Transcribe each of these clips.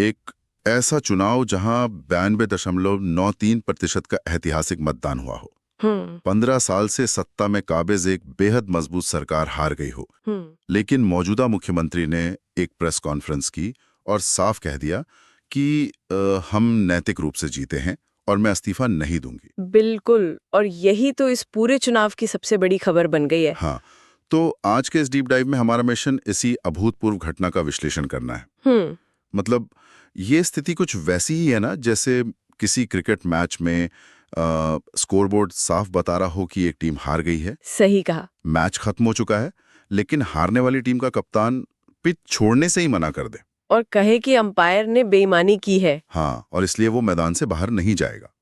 एक ऐसा चुनाव जहां 92.93% का ऐतिहासिक मतदान हुआ हो, 15 साल से सत्ता में काबिज एक बेहद मजबूत सरकार हार गई हो, लेकिन मौजूदा मुख्यमंत्री ने एक प्रेस कॉन्फ्रेंस की और साफ कह दिया कि हम नैतिक रूप से जीते हैं और मैं इस्तीफा नहीं दूंगी। बिल्कुल, और यही तो इस पूरे चुनाव की सबसे बड़ी खबर बन गई है। हाँ, तो आज के इस डीप डाइव में हमारा मिशन इसी अभूतपूर्व घटना का विश्लेषण करना है। मतलब ये स्थिति कुछ वैसी ही है ना, जैसे किसी क्रिकेट मैच में स्कोरबोर्ड साफ बता रहा हो कि एक टीम हार गई है। सही कहा। मैच खत्म हो चुका है, लेकिन हारने वाली टीम का कप्तान पिच छोड़ने से ही मना कर दे और कहे कि अंपायर ने बेईमानी की है। हाँ, और इसलिए वो मैदान से बाहर नहीं जाएगा।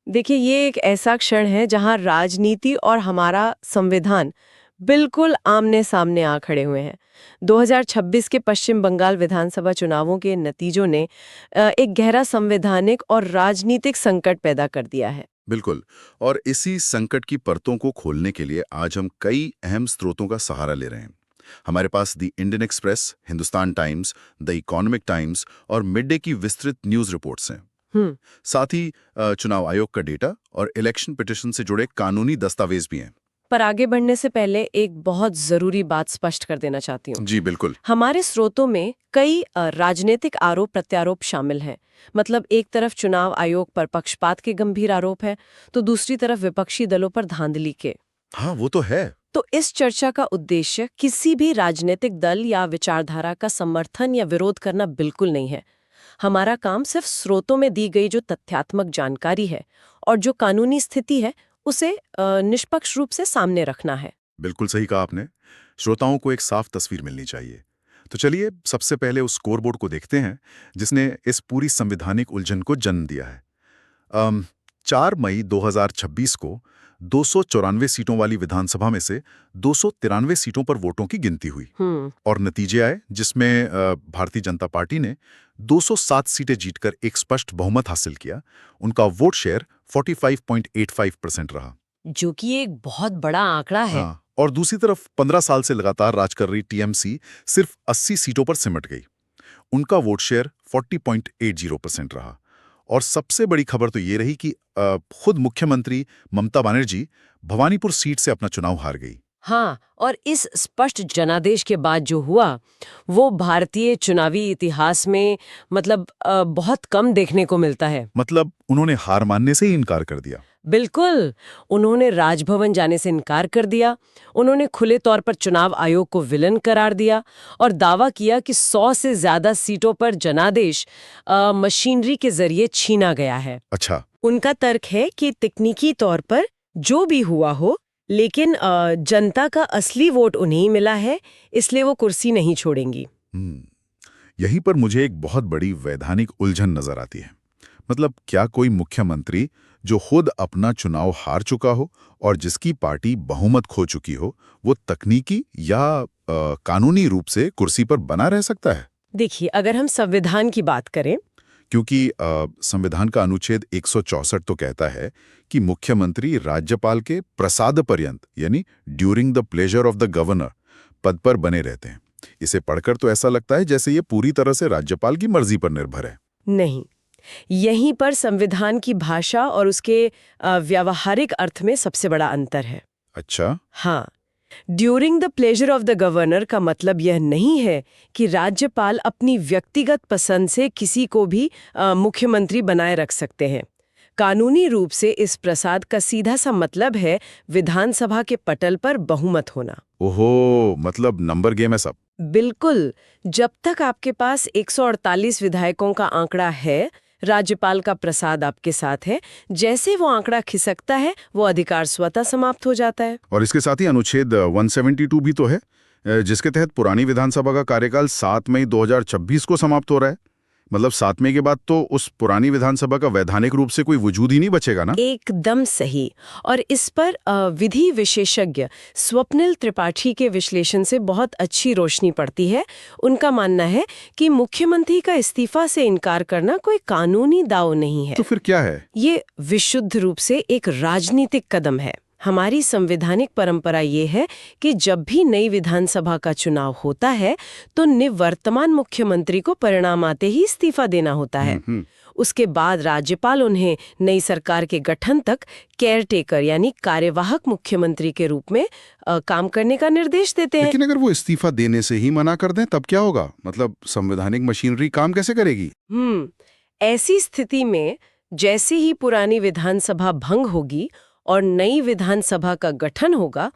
देखिए, ये एक ऐसा क्षण है जहां राजनीति और हमारा संविधान बिल्कुल आमने सामने आ खड़े हुए हैं। 2026 के पश्चिम बंगाल विधानसभा चुनावों के नतीजों ने एक गहरा संवैधानिक और राजनीतिक संकट पैदा कर दिया है। बिल्कुल, और इसी संकट की परतों को खोलने के लिए आज हम कई अहम स्रोतों का सहारा ले रहे हैं। हमारे पास the Indian Express, Hindustan Times, the Economic Times और मिड डे की विस्तृत न्यूज रिपोर्ट्स हैं। साथ ही चुनाव आयोग का डेटा और इलेक्शन पिटीशन से जुड़े कानूनी दस्तावेज भी हैं। पर आगे बढ़ने से पहले एक बहुत जरूरी बात स्पष्ट कर देना चाहती हूँ। जी बिल्कुल। हमारे स्रोतों में कई राजनीतिक आरोप प्रत्यारोप शामिल हैं। मतलब एक तरफ चुनाव आयोग पर पक्षपात के गंभीर आरोप है, तो दूसरी तरफ विपक्षी दलों पर धांधली के। हाँ, वो तो है। तो इस चर्चा का उद्देश्य किसी भी राजनीतिक दल या विचारधारा का समर्थन या विरोध करना बिल्कुल नहीं है। हमारा काम सिर्फ स्रोतों में दी गई जो तथ्यात्मक जानकारी है और जो कानूनी स्थिति है उसे निष्पक्ष रूप से सामने रखना है। बिल्कुल सही कहा आपने। श्रोताओं को एक साफ तस्वीर मिलनी चाहिए। तो चलिए सबसे पहले उस स्कोरबोर्ड को देखते हैं जिसने इस पूरी संवैधानिक उलझन को जन्म दिया है। 4 मई 2026 को 294 सीटों वाली विधानसभा में से 293 सीटों पर वोटों की गिनती हुई और नतीजे आए जिसमें भारतीय जनता पार्टी ने 207 सीटें जीतकर एक स्पष्ट बहुमत हासिल किया। उनका वोट शेयर 45.85% रहा, जो कि एक बहुत बड़ा आंकड़ा है। हाँ, और दूसरी तरफ 15 साल से लगातार राज कर रही टीएमसी सिर्फ 80 सीटों पर सिमट गई। उनका वोट शेयर 40.80% रहा। और सबसे बड़ी खबर तो ये रही कि खुद मुख्यमंत्री ममता बनर्जी भवानीपुर सीट से अपना चुनाव हार गई। हाँ, और इस स्पष्ट जनादेश के बाद जो हुआ वो भारतीय चुनावी इतिहास में मतलब बहुत कम देखने को मिलता है। मतलब उन्होंने हार मानने से ही इनकार कर दिया। बिल्कुल, उन्होंने राजभवन जाने से इनकार कर दिया। उन्होंने खुले तौर पर चुनाव आयोग को विलन करार दिया और दावा किया कि 100 से ज्यादा सीटों पर जनादेश मशीनरी के जरिए छीना गया है। अच्छा। उनका तर्क है कि तकनीकी तौर पर जो भी हुआ हो, लेकिन जनता का असली वोट उन्हें मिला है, इसलिए वो कुर्सी नहीं छोड़ेंगी। यहीं पर मुझे एक बहुत बड़ी वैधानिक उलझन नजर आती है। मतलब क्या कोई मुख्यमंत्री जो खुद अपना चुनाव हार चुका हो और जिसकी पार्टी बहुमत खो चुकी हो, वो तकनीकी या कानूनी रूप से कुर्सी पर बना रह सकता है? देखिए, अगर हम संविधान की बात करें, क्योंकि संविधान का अनुच्छेद 164 तो कहता है कि मुख्यमंत्री राज्यपाल के प्रसाद पर्यंत यानी during the pleasure of the governor पद पर बने रहते हैं। इसे पढ़कर तो ऐसा लगता है जैसे ये पूरी तरह से राज्यपाल की मर्जी पर निर्भर है। नहीं, यहीं पर संविधान की भाषा और उसके व्यावहारिक अर्थ में सबसे बड़ा अंतर है। अच्छा। हाँ, during the pleasure of the governor का मतलब यह नहीं है कि राज्यपाल अपनी व्यक्तिगत पसंद से किसी को भी मुख्यमंत्री बनाए रख सकते हैं। कानूनी रूप से इस प्रसाद का सीधा सा मतलब है विधानसभा के पटल पर बहुमत होना। ओहो, मतलब नंबर गेम है सब। बिल्कुल, जब तक आपके पास 148 विधायकों का आंकड़ा है, राज्यपाल का प्रसाद आपके साथ है, जैसे वो आंकड़ा खिसकता है वो अधिकार स्वतः समाप्त हो जाता है। और इसके साथ ही अनुच्छेद 172 भी तो है, जिसके तहत पुरानी विधानसभा का कार्यकाल 7 मई 2026 को समाप्त हो रहा है। मतलब 7 मई के बाद तो उस पुरानी विधानसभा का वैधानिक रूप से कोई वजूद ही नहीं बचेगा ना? एकदम सही। और इस पर विधि विशेषज्ञ स्वप्निल त्रिपाठी के विश्लेषण से बहुत अच्छी रोशनी पड़ती है। उनका मानना है कि मुख्यमंत्री का इस्तीफा से इनकार करना कोई कानूनी दाव नहीं है। तो फिर क्या है? ये विशुद्ध रूप से एक राजनीतिक कदम है। हमारी संवैधानिक परंपरा ये है कि जब भी नई विधानसभा का चुनाव होता है तो निवर्तमान मुख्यमंत्री को परिणाम आते ही इस्तीफा देना होता है। उसके बाद राज्यपाल उन्हें नई सरकार के गठन तक केयरटेकर यानी कार्यवाहक मुख्यमंत्री के रूप में काम करने का निर्देश देते हैं। लेकिन अगर वो इस्तीफा देने से ही मना कर दें तब क्या होगा? मतलब संवैधानिक मशीनरी काम कैसे करेगी? ऐसी स्थिति में जैसे ही पुरानी विधानसभा भंग होगी और नई विधानसभा का गठन होगा,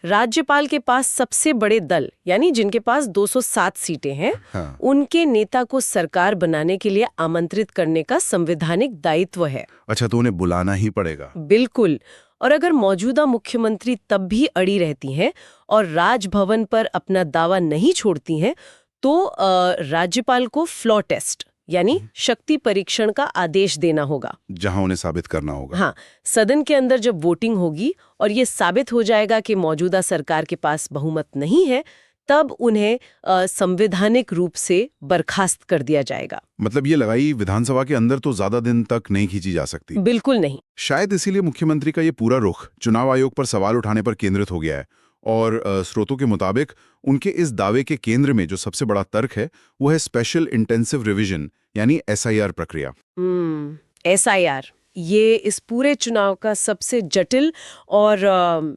राज्यपाल के पास सबसे बड़े दल यानी जिनके पास 207 सीटें हैं, उनके नेता को सरकार बनाने के लिए आमंत्रित करने का संवैधानिक दायित्व है। अच्छा, तो उन्हें बुलाना ही पड़ेगा। बिल्कुल। और अगर मौजूदा मुख्यमंत्री तब भी अड़ी रहती हैं और राजभवन पर अपना दावा नहीं छोड़ती हैं, तो राज्यपाल को फ्लॉ टेस्ट यानी शक्ति परीक्षण का आदेश देना होगा, जहां उन्हें साबित करना होगा। हाँ, सदन के अंदर जब वोटिंग होगी और ये साबित हो जाएगा कि मौजूदा सरकार के पास बहुमत नहीं है, तब उन्हें संवैधानिक रूप से बर्खास्त कर दिया जाएगा। मतलब ये लगाई विधानसभा के अंदर तो ज्यादा दिन तक नहीं खींची जा सकती। बिल्कुल नहीं। शायद इसीलिए मुख्यमंत्री का ये पूरा रुख चुनाव आयोग पर सवाल उठाने पर केंद्रित हो गया है। और स्रोतों के मुताबिक उनके इस दावे के केंद्र में जो सबसे बड़ा तर्क है वो है स्पेशल इंटेंसिव रिवीजन यानी SIR प्रक्रिया। SIR ये इस पूरे चुनाव का सबसे जटिल और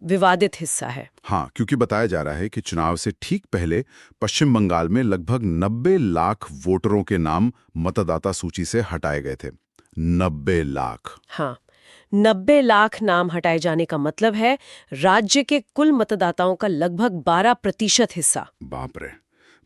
विवादित हिस्सा है। हाँ, क्योंकि बताया जा रहा है कि चुनाव से ठीक पहले पश्चिम बंगाल में लगभग 90 लाख वोटरों के नाम मतदाता सूची से हटाए गए थे। 90 लाख। हाँ, 90 लाख नाम हटाए जाने का मतलब है राज्य के कुल मतदाताओं का लगभग 12% हिस्सा। बाप रे,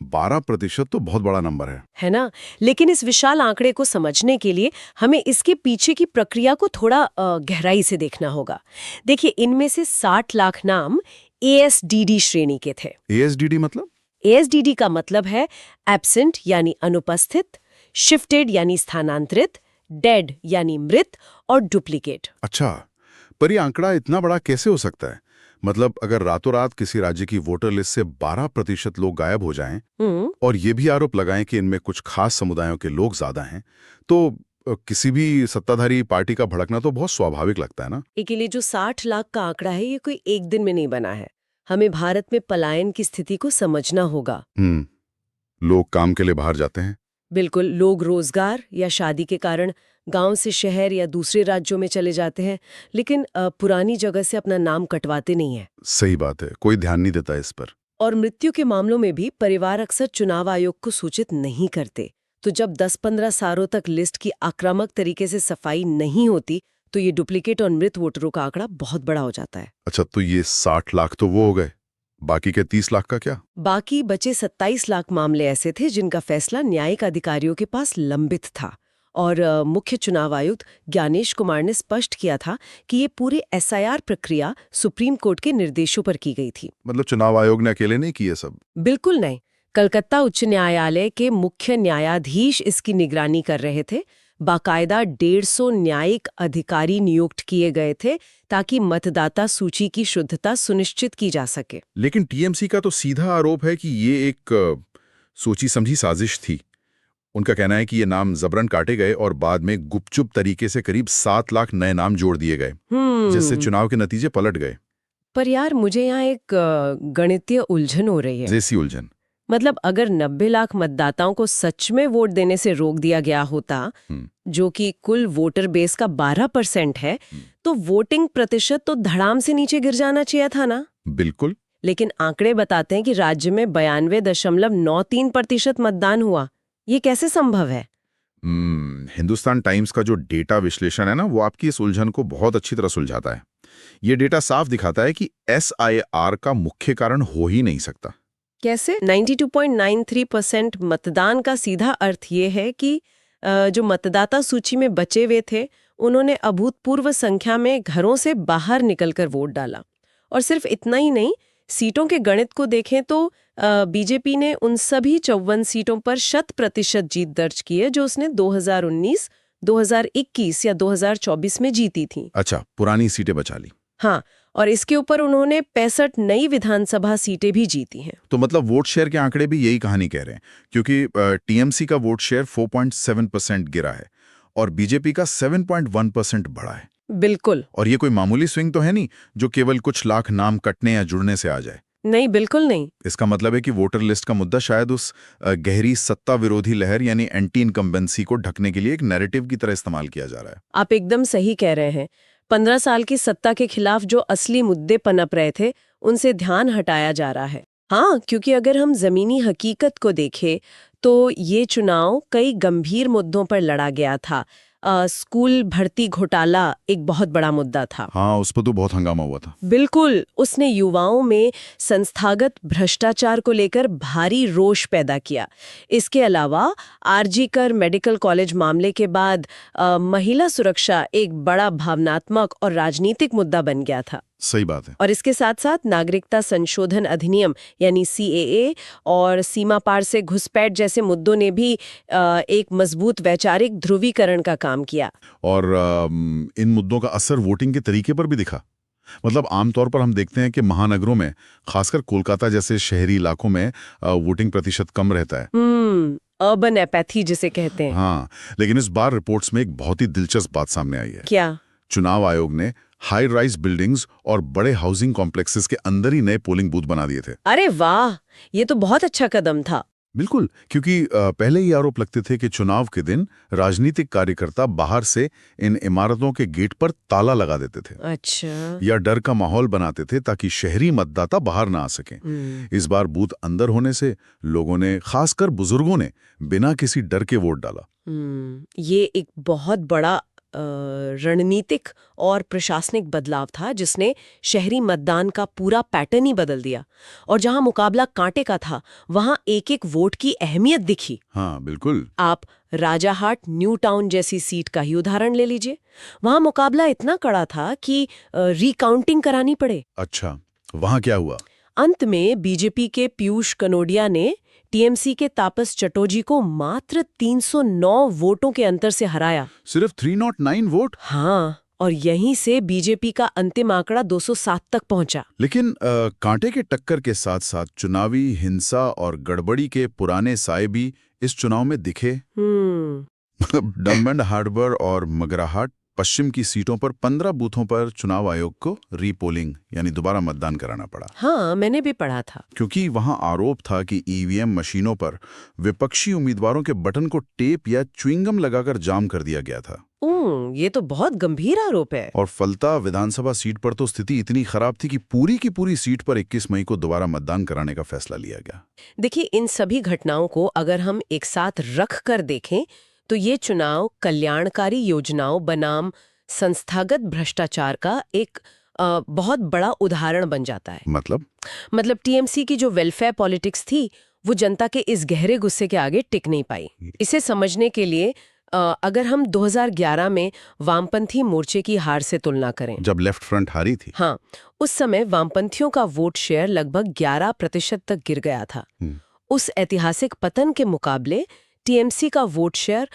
12% तो बहुत बड़ा नंबर है ना? लेकिन इस विशाल आंकड़े को समझने के लिए हमें इसके पीछे की प्रक्रिया को थोड़ा गहराई से देखना होगा। देखिए, इनमें से 60 लाख नाम ASDD श्रेणी के थे। ASDD मतलब? ASDD का मतलब है एब्सेंट यानी अनुपस्थित, शिफ्टेड यानी स्थानांतरित, डेड यानी मृत और डुप्लीकेट। अच्छा, पर ये आंकड़ा इतना बड़ा कैसे हो सकता है? मतलब अगर रातों रात किसी राज्य की वोटर लिस्ट से 12% लोग गायब हो जाएं और ये भी आरोप लगाएं कि इनमें कुछ खास समुदायों के लोग ज्यादा हैं, तो किसी भी सत्ताधारी पार्टी का भड़कना तो बहुत स्वाभाविक लगता है ना? के लिए जो 60 लाख का आंकड़ा है ये कोई एक दिन में नहीं बना है। हमें भारत में पलायन की स्थिति को समझना होगा। लोग काम के लिए बाहर जाते हैं। बिल्कुल, लोग रोजगार या शादी के कारण गांव से शहर या दूसरे राज्यों में चले जाते हैं, लेकिन पुरानी जगह से अपना नाम कटवाते नहीं है। सही बात है, कोई ध्यान नहीं देता इस पर। और मृत्यु के मामलों में भी परिवार अक्सर चुनाव आयोग को सूचित नहीं करते। तो जब 10-15 सालों तक लिस्ट की आक्रामक तरीके से सफाई नहीं होती, तो ये डुप्लीकेट और मृत वोटरों का आंकड़ा बहुत बड़ा हो जाता है। अच्छा, तो ये 60 लाख तो वो हो गए, बाकी के 30 लाख का क्या? बाकी बचे 27 लाख मामले ऐसे थे जिनका फैसला न्यायिक अधिकारियों के पास लंबित था। और मुख्य चुनाव आयुक्त ज्ञानेश कुमार ने स्पष्ट किया था कि ये पूरी SIR प्रक्रिया सुप्रीम कोर्ट के निर्देशों पर की गई थी। मतलब चुनाव आयोग ने अकेले नहीं किए सब? बिल्कुल नहीं। कलकत्ता उच्च न्यायालय के मुख्य न्यायाधीश इसकी निगरानी कर रहे थे। बाकायदा 150 न्यायिक अधिकारी नियुक्त किए गए थे ताकि मतदाता सूची की शुद्धता सुनिश्चित की जा सके। लेकिन TMC का तो सीधा आरोप है कि ये एक सोची समझी साजिश थी। उनका कहना है कि ये नाम जबरन काटे गए और बाद में गुपचुप तरीके से करीब 7 लाख नए नाम जोड़ दिए गए, जिससे चुनाव के नतीजे पलट गए। पर यार, मुझे यहाँ एक गणितीय उलझन हो रही है। जैसी उलझन? मतलब अगर 90 लाख मतदाताओं को सच में वोट देने से रोक दिया गया होता, जो कि कुल वोटर बेस का 12% है, तो वोटिंग प्रतिशत तो धड़ाम से नीचे गिर जाना चाहिए था ना? बिल्कुल। लेकिन आंकड़े बताते हैं कि राज्य में 92.93% मतदान हुआ। ये कैसे संभव है? हिंदुस्तान टाइम्स का जो डेटा विश्लेषण है ना, वो आपकी इस उलझन को बहुत अच्छी तरह सुलझाता है। ये डेटा साफ दिखाता है कि SIR का मुख्य कारण हो ही नहीं सकता। कैसे? 92.93% मतदान का सीधा अर्थ ये है कि जो मतदाता सूची में बचे हुए थे, उन्होंने अभूतपूर्व संख्या में घरों से बाहर निकलकर वोट डाला। और सिर्फ इतना ही नहीं, सीटों के गणित को देखें तो बीजेपी ने उन सभी 54 सीटों पर 100% जीत दर्ज की है जो उसने 2019, 2021 या 2024 में जीती थी। अच्छा, पुरानी सीटें बचा ली। हाँ, और इसके ऊपर उन्होंने 65 नई विधानसभा सीटें भी जीती हैं। तो मतलब वोट शेयर के आंकड़े भी यही कहानी कह रहे हैं, क्योंकि TMC का वोट शेयर 4.7% गिरा है और बीजेपी का 7.1% बढ़ा है। बिल्कुल और ये कोई मामूली स्विंग तो है नहीं जो केवल कुछ लाख नाम कटने या जुड़ने से आ जाए। नहीं, बिल्कुल नहीं। इसका मतलब है कि वोटर लिस्ट का मुद्दा शायद उस गहरी सत्ता विरोधी लहर यानी एंटी इनकम्बेंसी को ढकने के लिए एक नैरेटिव की तरह इस्तेमाल किया जा रहा है। आप एकदम सही कह रहे हैं। 15 साल की सत्ता के खिलाफ जो असली मुद्दे पनप रहे थे, उनसे ध्यान हटाया जा रहा है। हाँ, क्योंकि अगर हम जमीनी हकीकत को देखें तो ये चुनाव कई गंभीर मुद्दों पर लड़ा गया था। स्कूल भर्ती घोटाला एक बहुत बड़ा मुद्दा था। हाँ, उस पर तो बहुत हंगामा हुआ था। बिल्कुल, उसने युवाओं में संस्थागत भ्रष्टाचार को लेकर भारी रोष पैदा किया। इसके अलावा आरजी कर मेडिकल कॉलेज मामले के बाद महिला सुरक्षा एक बड़ा भावनात्मक और राजनीतिक मुद्दा बन गया था। सही बात है। और इसके साथ साथ नागरिकता संशोधन अधिनियम यानी CAA और सीमा पार से घुसपैठ जैसे मुद्दों ने भी एक मजबूत वैचारिक ध्रुवीकरण का काम किया। और इन मुद्दों का असर वोटिंग के तरीके पर भी दिखा। मतलब आमतौर पर हम देखते हैं कि महानगरों में, खासकर कोलकाता जैसे शहरी इलाकों में वोटिंग प्रतिशत कम रहता है। अर्बन एपैथी जिसे कहते हैं। हाँ, लेकिन इस बार रिपोर्ट्स में एक बहुत ही दिलचस्प बात सामने आई है। क्या? चुनाव आयोग ने हाई राइज बिल्डिंग्स और बड़े हाउसिंग कॉम्प्लेक्सेस के अंदर ही नए पोलिंग बूथ बना दिए थे। अरे वाह, ये तो बहुत अच्छा कदम था। बिल्कुल, क्योंकि पहले ही आरोप लगते थे कि चुनाव के दिन राजनीतिक कार्यकर्ता बाहर से इन इमारतों के गेट पर ताला लगा देते थे। अच्छा। या डर का माहौल बनाते थे ताकि शहरी मतदाता बाहर ना आ सकें। इस बार बूथ अंदर होने से लोगों ने, खासकर बुजुर्गों ने, बिना किसी डर के वोट डाला। ये एक बहुत बड़ा रणनीतिक और प्रशासनिक बदलाव था जिसने शहरी मतदान का पूरा पैटर्न ही बदल दिया। और जहां मुकाबला कांटे का था, वहां एक एक वोट की अहमियत दिखी। हाँ, बिल्कुल। आप राजाहाट न्यू टाउन जैसी सीट का ही उदाहरण ले लीजिए। वहां मुकाबला इतना कड़ा था कि रिकाउंटिंग करानी पड़े। अच्छा, वहां क्या हुआ? अंत में बीजेपी के पीयूष कनोडिया ने टीएमसी के तापस चटर्जी को मात्र 309 वोटों के अंतर से हराया। सिर्फ 309 वोट? हाँ, और यहीं से बीजेपी का अंतिम आंकड़ा 207 तक पहुंचा। लेकिन कांटे के टक्कर के साथ साथ चुनावी हिंसा और गड़बड़ी के पुराने साए भी इस चुनाव में दिखे। मतलब डायमंड हार्बर और मगराहाट पश्चिम की सीटों पर 15 बूथों पर चुनाव आयोग को रीपोलिंग यानी दोबारा मतदान कराना पड़ा। हाँ, मैंने भी पढ़ा था। क्योंकि वहां आरोप था कि ईवीएम मशीनों पर विपक्षी उम्मीदवारों के बटन को टेप या च्युइंगम लगाकर जाम कर दिया गया था। ये तो बहुत गंभीर आरोप है। और फलता विधानसभा सीट पर तो स्थिति इतनी खराब थी कि पूरी की पूरी सीट पर 21 मई को दोबारा मतदान कराने का फैसला लिया गया। देखिए, इन सभी घटनाओं को अगर हम एक साथ रख कर देखें तो ये चुनाव कल्याणकारी योजनाओं बनाम संस्थागत भ्रष्टाचार का एक बहुत बड़ा उदाहरण बन जाता है। मतलब टीएमसी की जो वेलफेयर पॉलिटिक्स थी वो जनता के इस गहरे गुस्से के आगे टिक नहीं पाई। इसे समझने के लिए अगर हम 2011 में वामपंथी मोर्चे की हार से तुलना करें, जब लेफ्ट फ्रंट हारी थी। हाँ, उस समय वामपंथियों का वोट शेयर लगभग 11% तक गिर गया था। उस ऐतिहासिक पतन के मुकाबले टीएमसी का वोट शेयर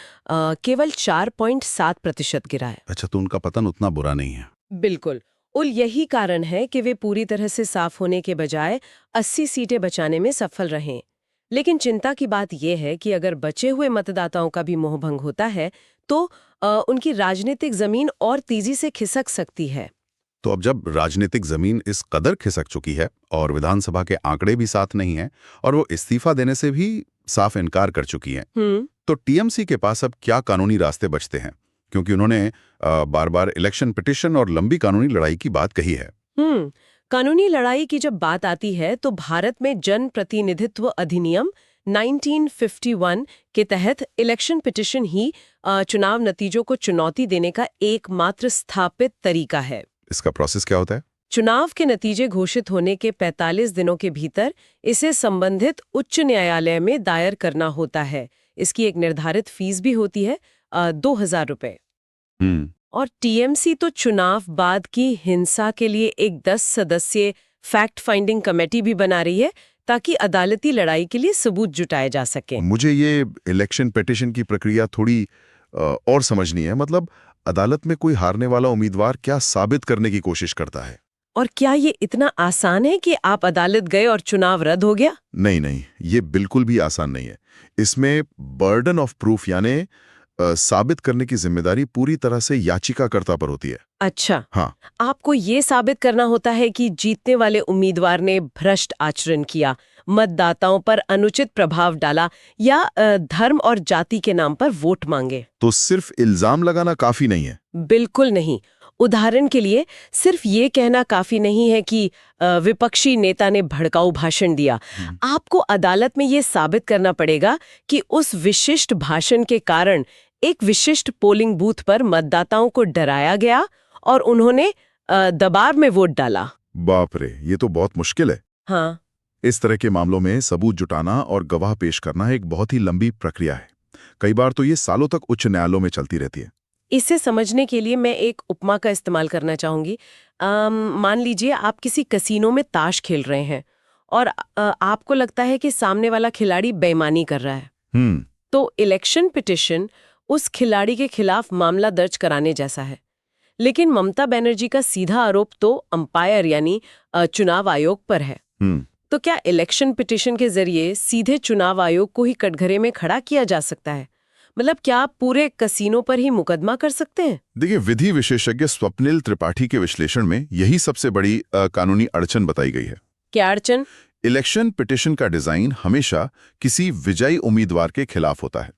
केवल 4.7% गिरा है। अच्छा, तो उनका पतन उतना बुरा नहीं है। बिल्कुल। और यही कारण है कि वे पूरी तरह से साफ होने के बजाय 80 सीटें बचाने में सफल रहे। लेकिन चिंता की बात यह है कि अगर बचे हुए मतदाताओं का भी मोहभंग होता है तो उनकी राजनीतिक जमीन और तेजी से खिसक सकती है। तो अब जब राजनीतिक जमीन इस कदर खिसक चुकी है और विधानसभा के आंकड़े भी साथ नहीं हैं और वो इस्तीफा देने से भी साफ इनकार कर चुकी हैं, तो टीएमसी के पास अब क्या कानूनी रास्ते बचते हैं? क्योंकि उन्होंने बार बार इलेक्शन पिटीशन और लंबी कानूनी लड़ाई की बात कही है। कानूनी लड़ाई की जब बात आती है तो भारत में जन प्रतिनिधित्व अधिनियम 1951 के तहत इलेक्शन पिटीशन ही चुनाव नतीजों को चुनौती देने का एकमात्र स्थापित तरीका है। इसका प्रोसेस क्या होता है? चुनाव के नतीजे घोषित होने के 45 दिनों के भीतर इसे संबंधित उच्च न्यायालय में दायर करना होता है। इसकी एक निर्धारित फीस भी होती है, 2000 रुपए। और टीएमसी तो चुनाव बाद की हिंसा के लिए एक 10 सदस्यीय फैक्ट फाइंडिंग कमेटी भी बना रही है ताकि अदालती लड़ाई के लिए सबूत जुटाए जा सके। मुझे ये इलेक्शन पिटीशन की प्रक्रिया थोड़ी और समझनी है। मतलब अदालत में कोई हारने वाला उम्मीदवार क्या साबित करने की कोशिश करता है? और क्या ये इतना आसान है कि आप अदालत गए और चुनाव रद्द हो गया? नहीं, ये बिल्कुल भी आसान नहीं है। इसमें बर्डन ऑफ प्रूफ यानी साबित करने की जिम्मेदारी पूरी तरह से याचिकाकर्ता पर होती है। अच्छा, हाँ, आपको ये साबित करना होता है कि जीतने वाले उम्मीदवार ने भ्रष्ट आचरण किया, मतदाताओं पर अनुचित प्रभाव डाला या धर्म और जाति के नाम पर वोट मांगे। तो सिर्फ इल्जाम लगाना काफी नहीं है। बिल्कुल नहीं। उदाहरण के लिए सिर्फ ये कहना काफी नहीं है कि विपक्षी नेता ने भड़काऊ भाषण दिया। आपको अदालत में ये साबित करना पड़ेगा कि उस विशिष्ट भाषण के कारण एक विशिष्ट पोलिंग बूथ पर मतदाताओं को डराया गया और उन्होंने दबाव में वोट डाला। बाप रे, ये तो बहुत मुश्किल है। हाँ, इस तरह के मामलों में सबूत जुटाना और गवाह पेश करना एक बहुत ही लंबी प्रक्रिया है। कई बार तो ये सालों तक उच्च न्यायालयों में चलती रहती है। इसे समझने के लिए मैं एक उपमा का इस्तेमाल करना चाहूंगी। मान लीजिए आप किसी कसीनो में ताश खेल रहे हैं और आपको लगता है कि सामने वाला खिलाड़ी बेईमानी कर रहा है। तो इलेक्शन पिटिशन उस खिलाड़ी के खिलाफ मामला दर्ज कराने जैसा है। लेकिन ममता बनर्जी का सीधा आरोप तो अंपायर यानी चुनाव आयोग पर है। तो क्या इलेक्शन पिटिशन के जरिए सीधे चुनाव आयोग को ही कटघरे में खड़ा किया जा सकता है? मतलब क्या आप पूरे कसीनो पर ही मुकदमा कर सकते हैं? देखिए, विधि विशेषज्ञ स्वप्निल त्रिपाठी के विश्लेषण में यही सबसे बड़ी कानूनी अड़चन बताई गई है। क्या अड़चन? इलेक्शन पिटिशन का डिजाइन हमेशा किसी विजयी उम्मीदवार के खिलाफ होता है।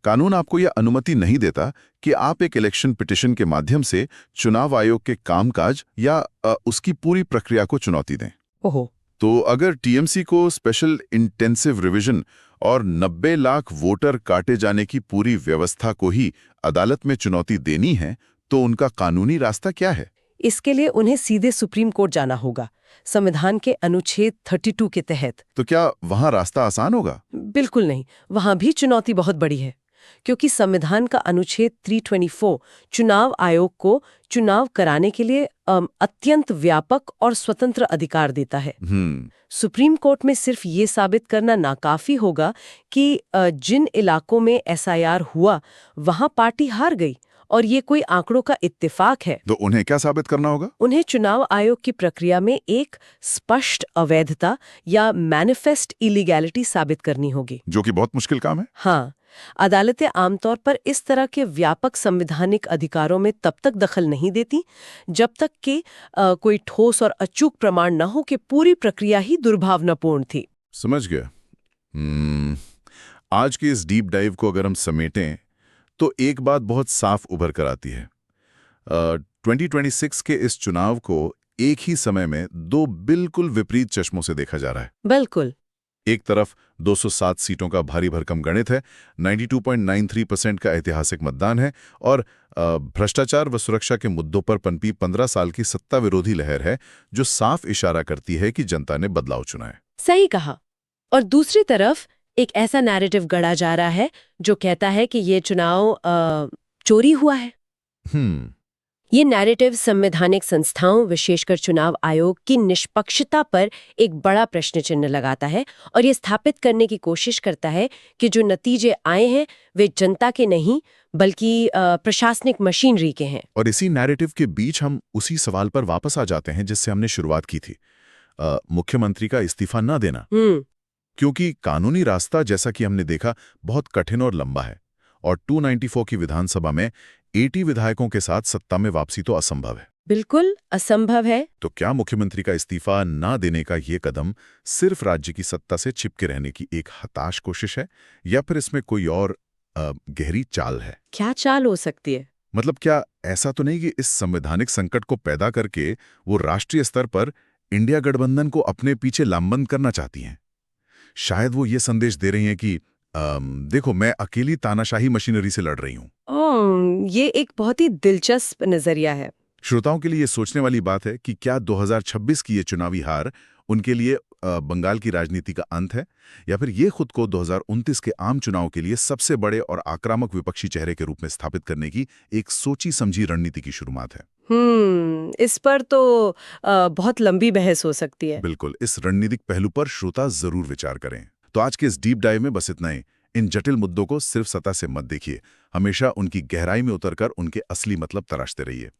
कानून आपको यह अनुमति नहीं देता कि आप एक इलेक्शन पिटिशन के माध्यम से चुनाव आयोग के कामकाज या उसकी पूरी प्रक्रिया को चुनौती दें। ओहो। तो अगर टीएमसी को स्पेशल इंटेंसिव रिवीजन और 90 लाख वोटर काटे जाने की पूरी व्यवस्था को ही अदालत में चुनौती देनी है, तो उनका कानूनी रास्ता क्या है? इसके लिए उन्हें सीधे सुप्रीम कोर्ट जाना होगा, संविधान के अनुच्छेद 32 के तहत। तो क्या वहां रास्ता आसान होगा? बिल्कुल नहीं, वहां भी चुनौती बहुत बड़ी है, क्योंकि संविधान का अनुच्छेद 324 चुनाव आयोग को चुनाव कराने के लिए अत्यंत व्यापक और स्वतंत्र अधिकार देता है। सुप्रीम कोर्ट में सिर्फ ये साबित करना नाकाफी होगा कि जिन इलाकों में एसआईआर हुआ वहां पार्टी हार गई और ये कोई आंकड़ों का इत्तेफाक है। तो उन्हें क्या साबित करना होगा? उन्हें चुनाव आयोग की प्रक्रिया में एक स्पष्ट अवैधता या मैनिफेस्ट इलीगैलिटी साबित करनी होगी, जो कि बहुत मुश्किल काम है। हाँ, अदालतें आमतौर पर इस तरह के व्यापक संवैधानिक अधिकारों में तब तक दखल नहीं देती जब तक कि कोई ठोस और अचूक प्रमाण न हो कि पूरी प्रक्रिया ही दुर्भावनापूर्ण थी। समझ गया। आज के इस डीप डाइव को अगर हम समेटें तो एक बात बहुत साफ उभर कर आती है। 2026 के इस चुनाव को एक ही समय में दो बिल्कुल विपरीत चश्मों से देखा जा रहा है। बिल्कुल। एक तरफ 207 सीटों का भारी भरकम गणित है, 92.93% का ऐतिहासिक मतदान है और भ्रष्टाचार व सुरक्षा के मुद्दों पर पनपी 15 साल की सत्ता विरोधी लहर है, जो साफ इशारा करती है कि जनता ने बदलाव चुना है। सही कहा। और दूसरी तरफ एक ऐसा नैरेटिव गढ़ा जा रहा है जो कहता है कि ये चुनाव चोरी हुआ है। ये नैरेटिव संवैधानिक संस्थाओं, विशेषकर चुनाव आयोग की निष्पक्षता पर एक बड़ा प्रश्न चिन्ह लगाता है और ये स्थापित करने की कोशिश करता है कि जो नतीजे आए हैं वे जनता के नहीं बल्कि प्रशासनिक मशीनरी के हैं। और इसी नैरेटिव के बीच हम उसी सवाल पर वापस आ जाते हैं जिससे हमने शुरुआत की थी, मुख्यमंत्री का इस्तीफा न देना। क्योंकि कानूनी रास्ता, जैसा कि हमने देखा, बहुत कठिन और लंबा है और 294 की विधानसभा में 80 विधायकों के साथ सत्ता में वापसी तो असंभव है। बिल्कुल असंभव है। तो क्या मुख्यमंत्री का इस्तीफा ना देने का ये कदम सिर्फ राज्य की सत्ता से चिपके रहने की एक हताश कोशिश है या फिर इसमें कोई और गहरी चाल है? क्या चाल हो सकती है? मतलब क्या ऐसा तो नहीं कि इस संवैधानिक संकट को पैदा करके वो राष्ट्रीय स्तर पर इंडिया गठबंधन को अपने पीछे लामबंद करना चाहती हैं? शायद वो ये संदेश दे रही हैं कि देखो, मैं अकेली तानाशाही मशीनरी से लड़ रही हूं। ये एक बहुत ही दिलचस्प नजरिया है। श्रोताओं के लिए ये सोचने वाली बात है कि क्या 2026 की ये चुनावी हार उनके लिए बंगाल की राजनीति का अंत है या फिर ये खुद को 2029 के आम चुनाव के लिए सबसे बड़े और आक्रामक विपक्षी चेहरे के रूप में स्थापित करने की एक सोची समझी रणनीति की शुरुआत है? इस पर तो बहुत लंबी बहस हो सकती है। बिल्कुल, इस रणनीतिक पहलू पर श्रोता जरूर विचार करें। तो आज के इस डीप डाइव में बस इतना ही। इन जटिल मुद्दों को सिर्फ सतह से मत देखिए, हमेशा उनकी गहराई में उतरकर उनके असली मतलब तराशते रहिए।